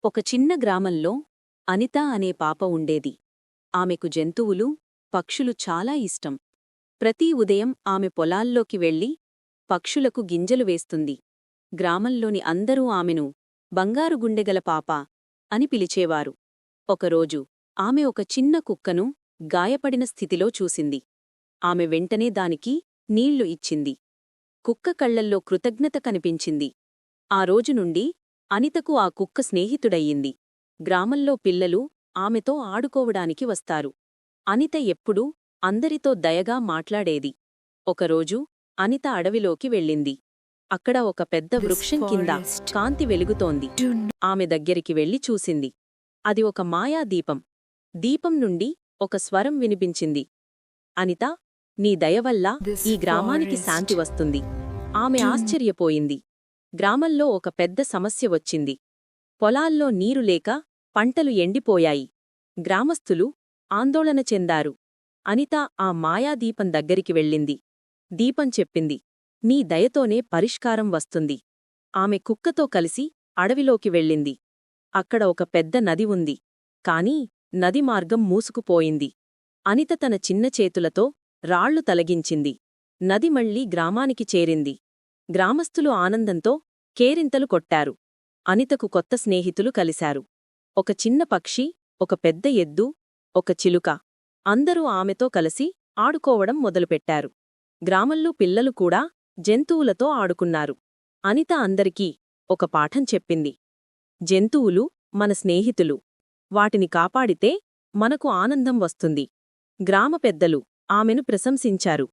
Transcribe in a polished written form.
ఒక చిన్న గ్రామంలో అనిత అనే పాప ఉండేది. ఆమెకు జంతువులు, పక్షులు చాలా ఇష్టం. ప్రతి ఉదయం ఆమె పొలాల్లోకి వెళ్లి పక్షులకు గింజలు వేస్తుంది. గ్రామంలోని అందరూ ఆమెను బంగారు గుండెగల పాప అని పిలిచేవారు. ఒకరోజు ఆమె ఒక చిన్న కుక్కను గాయపడిన స్థితిలో చూసింది. ఆమె వెంటనే దానికి నీళ్లు ఇచ్చింది. కుక్క కళ్లల్లో కృతజ్ఞత కనిపించింది. ఆ రోజు నుండి అనితకు ఆ కుక్క స్నేహితుడయ్యింది. గ్రామంలో పిల్లలు ఆమెతో ఆడుకోవడానికి వస్తారు. అనిత ఎప్పుడూ అందరితో దయగా మాట్లాడేది. ఒకరోజు అనిత అడవిలోకి వెళ్ళింది. అక్కడ ఒక పెద్ద వృక్షం కింద కాంతి వెలుగుతోంది. ఆమె దగ్గరికి వెళ్లి చూసింది. అది ఒక మాయా దీపం. దీపం నుండి ఒక స్వరం వినిపించింది. అనితా, నీ దయవల్ల ఈ గ్రామానికి శాంతి వస్తుంది. ఆమె ఆశ్చర్యపోయింది. గ్రామంలో ఒక పెద్ద సమస్య వచ్చింది. పొలాల్లో నీరు లేక పంటలు ఎండిపోయాయి. గ్రామస్థులు ఆందోళన చెందారు. అనిత ఆ మాయాదీపం దగ్గరికి వెళ్ళింది. దీపం చెప్పింది, నీ దయతోనే పరిష్కారం వస్తుంది. ఆమె కుక్కతో కలిసి అడవిలోకి వెళ్ళింది. అక్కడ ఒక పెద్ద నది ఉంది. కాని నది మార్గం మూసుకుపోయింది. అనిత తన చిన్న చేతులతో రాళ్లు తలగించింది. నది మళ్లీ గ్రామానికి చేరింది. గ్రామస్థులు ఆనందంతో కేరింతలు కొట్టారు. అనితకు కొత్త స్నేహితులు కలిశారు. ఒక చిన్న పక్షి, ఒక పెద్ద ఎద్దు, ఒక చిలుక. అందరూ ఆమెతో కలిసి ఆడుకోవడం మొదలుపెట్టారు. గ్రామంలో పిల్లలు కూడా జంతువులతో ఆడుకున్నారు. అనిత అందరికీ ఒక పాఠం చెప్పింది. జంతువులు మన స్నేహితులు. వాటిని కాపాడితే మనకు ఆనందం వస్తుంది. గ్రామ పెద్దలు ఆమెను ప్రశంసించారు.